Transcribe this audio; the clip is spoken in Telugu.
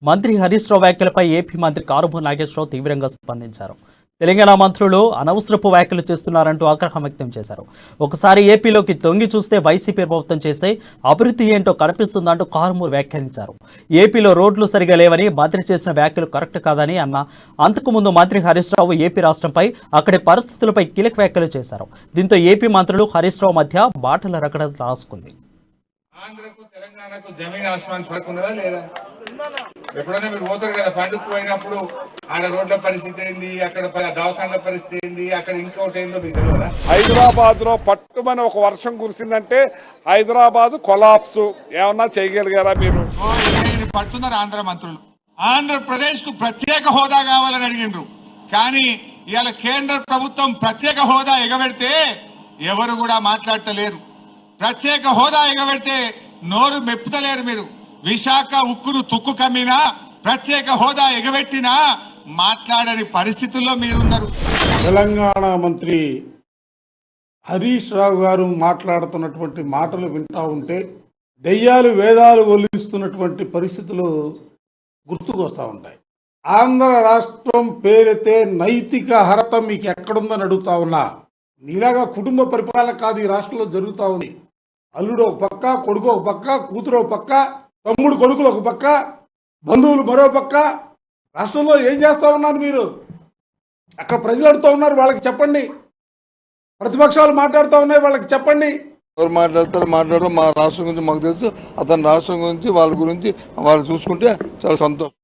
మంత్రి హరీష్ రావు వ్యాఖ్యలపై ఏపీ మంత్రి కారుమూరి నాగేశ్వరరావు తీవ్రంగా స్పందించారు. తెలంగాణ మంత్రులు అనవసరపు వ్యాఖ్యలు చేస్తున్నారంటూ ఆగ్రహం వ్యక్తం చేశారు. ఒకసారి ఏపీలోకి తొంగి చూస్తే వైసీపీ ప్రభుత్వం చేసే అభివృద్ధి ఏంటో కనిపిస్తుందంటూ కారుమూరి వ్యాఖ్యానించారు. ఏపీలో రోడ్లు సరిగా లేవని మంత్రి చేసిన వ్యాఖ్యలు కరెక్ట్ కాదని అన్న. అంతకుముందు మంత్రి హరీష్ రావు ఏపీ రాష్ట్రంపై అక్కడి పరిస్థితులపై కీలక వ్యాఖ్యలు చేశారు. దీంతో ఏపీ మంత్రులు హరీష్ రావు మధ్య బాటల రగడ రాసుకుంది. ఆంధ్రకు తెలంగాణకు జమీన్ ఆస్మాన్ ఫరక్ ఉన్నదా లేదా? ఎప్పుడైనా మీరు పోతారు కదా పండుగకు పోయినప్పుడు, ఆడ రోడ్ల పరిస్థితి ఏంది, అక్కడ దవాఖాన్ల పరిస్థితి ఏంది, అక్కడ ఇంకోటి ఏందో మీకు తెలియదా? హైదరాబాద్ లో పట్టుమని ఒక వర్షం కురిసిందంటే హైదరాబాద్ కొలాప్స్ ఏమన్నా చేయగలిగారా మీరు? పడుతున్నారు ఆంధ్ర మంత్రులు. ఆంధ్రప్రదేశ్ కు ప్రత్యేక హోదా కావాలని అడిగినారు. కానీ ఇవాళ కేంద్ర ప్రభుత్వం ప్రత్యేక హోదా ఎగబెడితే ఎవరు కూడా మాట్లాడతలేరు. ప్రత్యేక హోదా ఎగబెడితే నోరు మెప్పుతలేరు. మీరు విశాఖ ఉక్కును తుక్కు కమ్మినా, ప్రత్యేక హోదా ఎగబెట్టినా మాట్లాడని పరిస్థితుల్లో మీరున్నారు. తెలంగాణ మంత్రి హరీష్ రావు గారు మాట్లాడుతున్నటువంటి మాటలు వింటా ఉంటే దెయ్యాలు వేదాలు ఒలిస్తున్నటువంటి పరిస్థితులు గుర్తుకొస్తూ ఉంటాయి. ఆంధ్ర రాష్ట్రం పేరితే నైతిక అర్హత మీకు ఎక్కడుందని అడుగుతా ఉన్నా. నీలాగా కుటుంబ పరిపాలన కాదు ఈ రాష్ట్రంలో జరుగుతూ ఉంది. అల్లుడు ఒక పక్క, కొడుకు ఒక పక్క, కూతురు ఒక పక్క, తమ్ముడు కొడుకులు ఒక పక్క, బంధువులు మరో పక్క. రాష్ట్రంలో ఏం చేస్తూ ఉన్నారు మీరు? అక్కడ ప్రజలు అడుగుతూ ఉన్నారు, వాళ్ళకి చెప్పండి. ప్రతిపక్షాలు మాట్లాడుతూ ఉన్నాయి, వాళ్ళకి చెప్పండి. ఎవరు మాట్లాడతారు మా రాష్ట్రం గురించి మాకు తెలుసు. అతని రాష్ట్రం గురించి వాళ్ళ గురించి వాళ్ళు చూసుకుంటే చాలా సంతోషం.